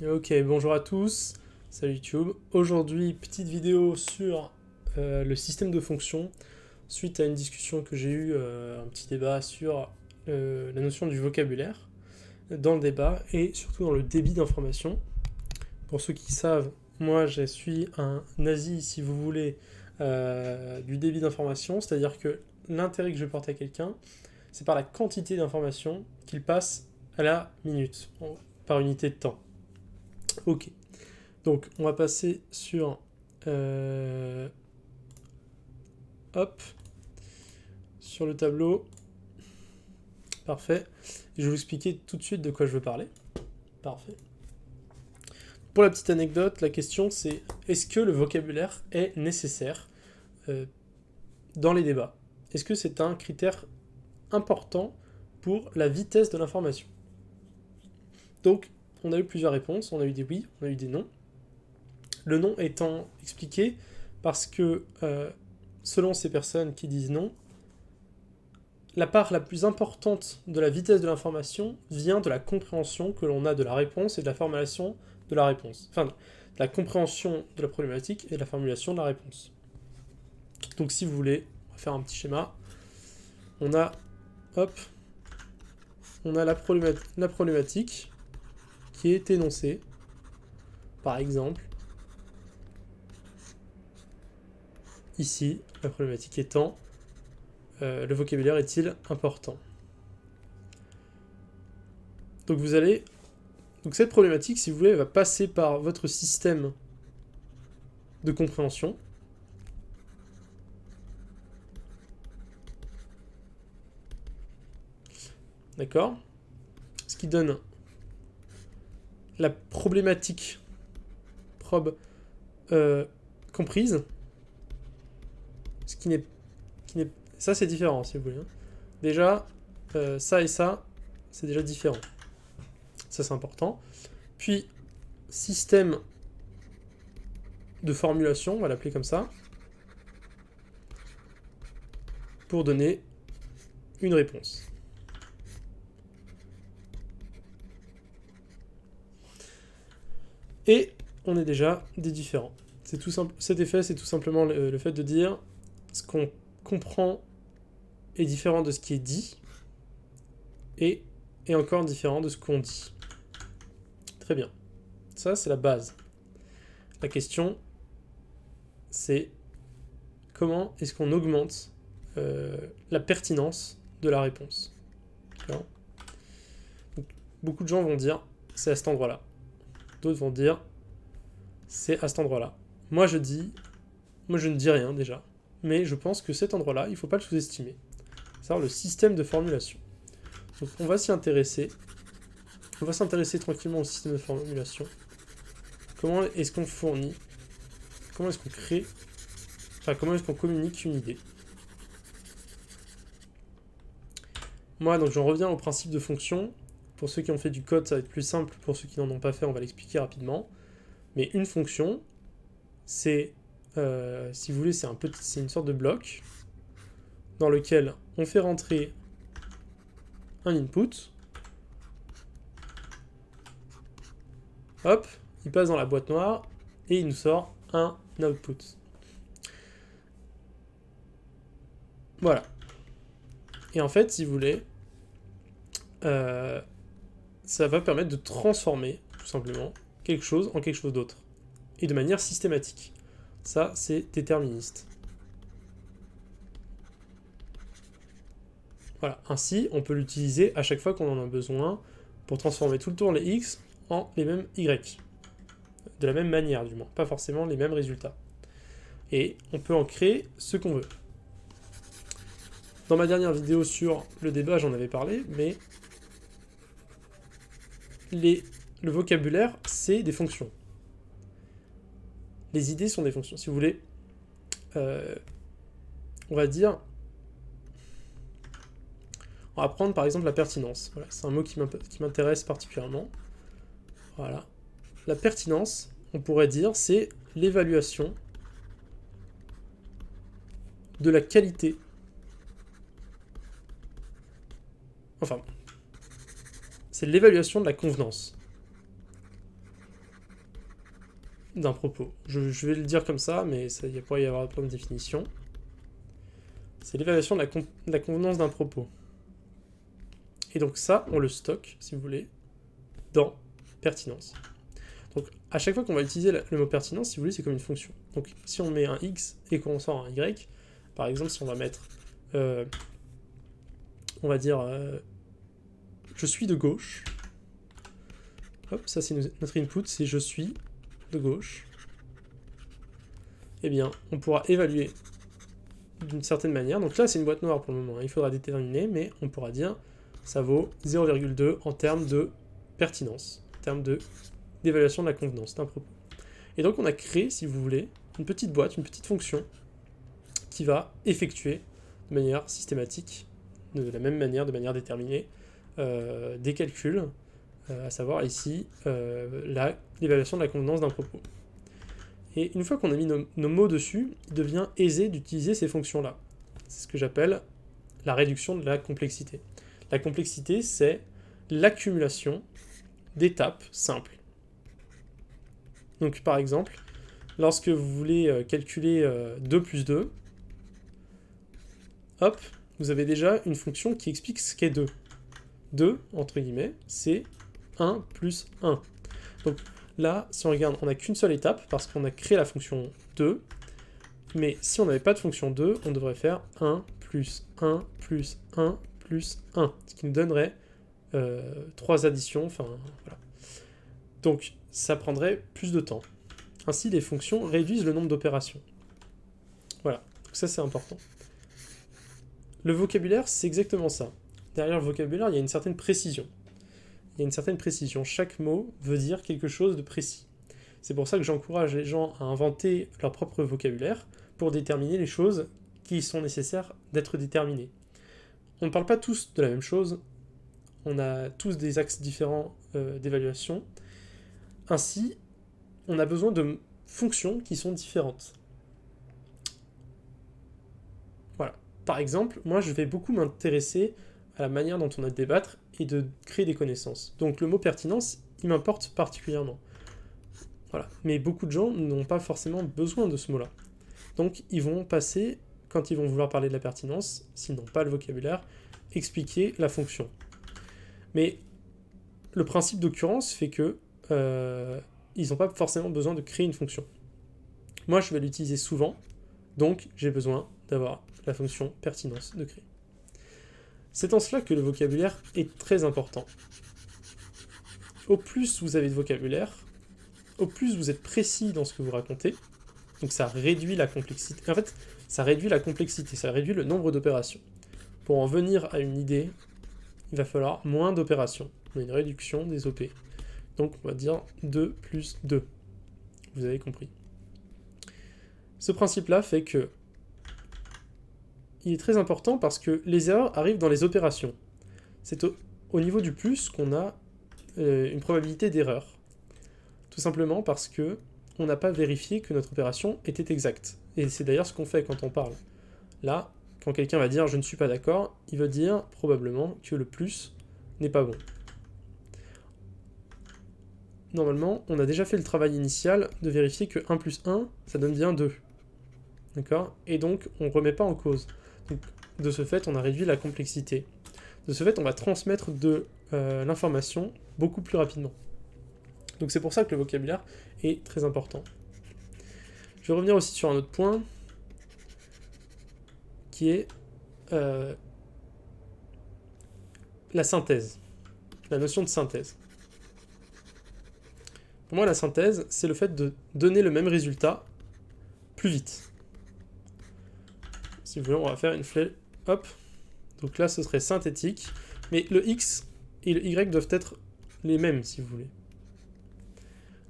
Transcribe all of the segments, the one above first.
Ok, bonjour à tous, salut YouTube. Aujourd'hui, petite vidéo sur le système de fonctions, suite à une discussion que j'ai eue, un petit débat sur la notion du vocabulaire dans le débat et surtout dans le débit d'information. Pour ceux qui savent, moi je suis un nazi, si vous voulez, du débit d'information, c'est-à-dire que l'intérêt que je porte à quelqu'un, c'est par la quantité d'informations qu'il passe à la minute, par unité de temps. Ok. Donc, on va passer sur... hop. Sur le tableau. Parfait. Et je vais vous expliquer tout de suite de quoi je veux parler. Parfait. Pour la petite anecdote, la question c'est est-ce que le vocabulaire est nécessaire dans les débats? Est-ce que c'est un critère important pour la vitesse de l'information? Donc, on a eu plusieurs réponses. On a eu des oui, on a eu des non. Le non étant expliqué parce que, selon ces personnes qui disent non, la part la plus importante de la vitesse de l'information vient de la compréhension que l'on a de la réponse et de la formulation de la réponse. Enfin, de la compréhension de la problématique et de la formulation de la réponse. Donc si vous voulez, on va faire un petit schéma. On a, hop, on a la problématique qui est énoncée. Par exemple, ici, la problématique étant le vocabulaire est-il important? Donc vous allez... Donc cette problématique, si vous voulez, elle va passer par votre système de compréhension. D'accord? Ce qui donne la problématique comprise. Ce qui n'est... Ça, c'est différent, si vous voulez. Déjà, ça et ça, c'est déjà différent. Ça, c'est important. Puis, système de formulation, on va l'appeler comme ça, pour donner une réponse. Et on est déjà des différents. C'est tout simple. Cet effet, c'est tout simplement le fait de dire ce qu'on comprend est différent de ce qui est dit et est encore différent de ce qu'on dit. Très bien. Ça, c'est la base. La question, c'est comment est-ce qu'on augmente la pertinence de la réponse. Donc, beaucoup de gens vont dire c'est à cet endroit-là. D'autres vont dire c'est à cet endroit-là. Moi je ne dis rien déjà, mais je pense que cet endroit-là, il ne faut pas le sous-estimer. C'est le système de formulation. Donc on va s'y intéresser. On va s'intéresser tranquillement au système de formulation. Comment est-ce qu'on fournit? Comment est-ce qu'on crée? Enfin, comment est-ce qu'on communique une idée? Moi, donc j'en reviens au principe de fonction. Pour ceux qui ont fait du code, ça va être plus simple. Pour ceux qui n'en ont pas fait, on va l'expliquer rapidement. Mais une fonction, c'est, si vous voulez, c'est une sorte de bloc dans lequel on fait rentrer un input. Hop, il passe dans la boîte noire et il nous sort un output. Voilà. Et en fait, si vous voulez, ça va permettre de transformer, tout simplement, quelque chose en quelque chose d'autre. Et de manière systématique. Ça, c'est déterministe. Voilà. Ainsi, on peut l'utiliser à chaque fois qu'on en a besoin pour transformer tout le tour les x en les mêmes y. De la même manière, du moins. Pas forcément les mêmes résultats. Et on peut en créer ce qu'on veut. Dans ma dernière vidéo sur le débat, j'en avais parlé, mais le vocabulaire, c'est des fonctions. Les idées sont des fonctions. Si vous voulez, on va dire... On va prendre par exemple la pertinence. Voilà, c'est un mot qui m'intéresse particulièrement. Voilà. La pertinence, on pourrait dire, c'est l'évaluation de la qualité. Enfin, c'est l'évaluation de la convenance. d'un propos. Je vais le dire comme ça, mais il pourrait y avoir plein de définitions. C'est l'évaluation de la convenance d'un propos. Et donc ça, on le stocke, si vous voulez, dans pertinence. Donc à chaque fois qu'on va utiliser le mot pertinence, si vous voulez, c'est comme une fonction. Donc si on met un x et qu'on sort un y, par exemple, si on va mettre, on va dire, je suis de gauche. Hop, ça c'est notre input, c'est je suis de gauche. Eh bien, on pourra évaluer d'une certaine manière. Donc là, c'est une boîte noire pour le moment. Il faudra déterminer, mais on pourra dire ça vaut 0,2 en termes de pertinence, en termes d'évaluation de la convenance d'un propos. Et donc, on a créé, si vous voulez, une petite boîte, une petite fonction qui va effectuer de manière systématique, de la même manière, de manière déterminée, des calculs, à savoir ici l'évaluation de la convenance d'un propos. Et une fois qu'on a mis nos mots dessus, il devient aisé d'utiliser ces fonctions-là. C'est ce que j'appelle la réduction de la complexité. La complexité, c'est l'accumulation d'étapes simples. Donc par exemple, lorsque vous voulez calculer 2 plus 2, hop, vous avez déjà une fonction qui explique ce qu'est 2. 2, entre guillemets, c'est 1 plus 1. Donc là, si on regarde, on n'a qu'une seule étape parce qu'on a créé la fonction 2. Mais si on n'avait pas de fonction 2, on devrait faire 1 plus 1 plus 1 plus 1. Ce qui nous donnerait 3 additions. Enfin, voilà. Donc ça prendrait plus de temps. Ainsi, les fonctions réduisent le nombre d'opérations. Voilà. Donc ça, c'est important. Le vocabulaire, c'est exactement ça. Derrière le vocabulaire, il y a une certaine précision. Il y a une certaine précision. Chaque mot veut dire quelque chose de précis. C'est pour ça que j'encourage les gens à inventer leur propre vocabulaire pour déterminer les choses qui sont nécessaires d'être déterminées. On ne parle pas tous de la même chose. On a tous des axes différents d'évaluation. Ainsi, on a besoin de fonctions qui sont différentes. Voilà. Par exemple, moi, je vais beaucoup m'intéresser à la manière dont on a de débattre et de créer des connaissances. Donc le mot pertinence, il m'importe particulièrement. Voilà. Mais beaucoup de gens n'ont pas forcément besoin de ce mot-là. Donc ils vont passer, quand ils vont vouloir parler de la pertinence, s'ils n'ont pas le vocabulaire, expliquer la fonction. Mais le principe d'occurrence fait que ils n'ont pas forcément besoin de créer une fonction. Moi, je vais l'utiliser souvent, donc j'ai besoin d'avoir la fonction pertinence de créer. C'est en cela que le vocabulaire est très important. Au plus vous avez de vocabulaire, au plus vous êtes précis dans ce que vous racontez, donc ça réduit la complexité. En fait, ça réduit la complexité, ça réduit le nombre d'opérations. Pour en venir à une idée, il va falloir moins d'opérations. On a une réduction des OP. Donc on va dire 2 plus 2. Vous avez compris. Ce principe-là fait que il est très important parce que les erreurs arrivent dans les opérations. C'est au niveau du plus qu'on a une probabilité d'erreur. Tout simplement parce que on n'a pas vérifié que notre opération était exacte. Et c'est d'ailleurs ce qu'on fait quand on parle. Là, quand quelqu'un va dire « je ne suis pas d'accord », il veut dire probablement que le plus n'est pas bon. Normalement, on a déjà fait le travail initial de vérifier que 1 plus 1, ça donne bien 2. D'accord ? Et donc, on ne remet pas en cause. Donc, de ce fait, on a réduit la complexité. De ce fait, on va transmettre de l'information beaucoup plus rapidement. Donc c'est pour ça que le vocabulaire est très important. Je vais revenir aussi sur un autre point, qui est la synthèse, la notion de synthèse. Pour moi, la synthèse, c'est le fait de donner le même résultat plus vite. Si vous voulez, on va faire une flèche, hop. Donc là, ce serait synthétique, mais le X et le Y doivent être les mêmes, si vous voulez.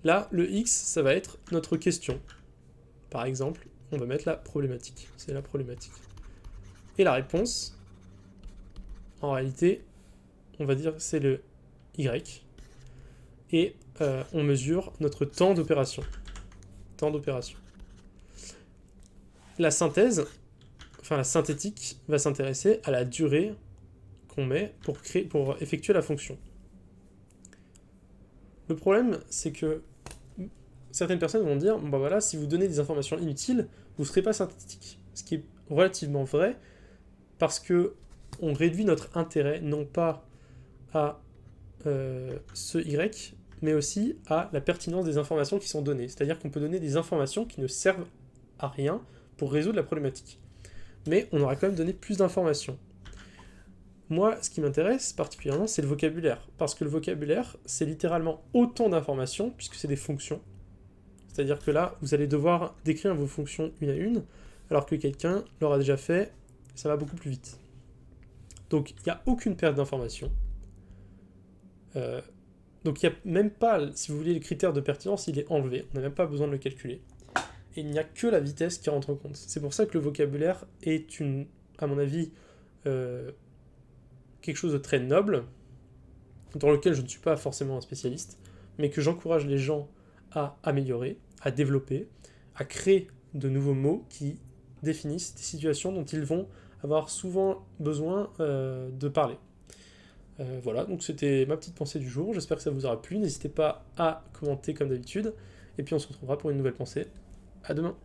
Là, le X, ça va être notre question. Par exemple, on va mettre la problématique. C'est la problématique. Et la réponse, en réalité, on va dire c'est le Y. Et on mesure notre temps d'opération. Temps d'opération. La synthèse, enfin la synthétique, va s'intéresser à la durée qu'on met pour effectuer la fonction. Le problème, c'est que certaines personnes vont dire, bon bah voilà, si vous donnez des informations inutiles, vous ne serez pas synthétique. Ce qui est relativement vrai, parce que on réduit notre intérêt non pas à ce Y, mais aussi à la pertinence des informations qui sont données. C'est-à-dire qu'on peut donner des informations qui ne servent à rien pour résoudre la problématique. Mais on aura quand même donné plus d'informations. Moi, ce qui m'intéresse particulièrement, c'est le vocabulaire. Parce que le vocabulaire, c'est littéralement autant d'informations, puisque c'est des fonctions. C'est-à-dire que là, vous allez devoir décrire vos fonctions une à une, alors que quelqu'un l'aura déjà fait, ça va beaucoup plus vite. Donc, il n'y a aucune perte d'information. Donc, il n'y a même pas, si vous voulez, le critère de pertinence, il est enlevé. On n'a même pas besoin de le calculer. Et il n'y a que la vitesse qui rentre en compte. C'est pour ça que le vocabulaire est, à mon avis, quelque chose de très noble, dans lequel je ne suis pas forcément un spécialiste, mais que j'encourage les gens à améliorer, à développer, à créer de nouveaux mots qui définissent des situations dont ils vont avoir souvent besoin de parler. Voilà, donc c'était ma petite pensée du jour, j'espère que ça vous aura plu, n'hésitez pas à commenter comme d'habitude, et puis on se retrouvera pour une nouvelle pensée. À demain.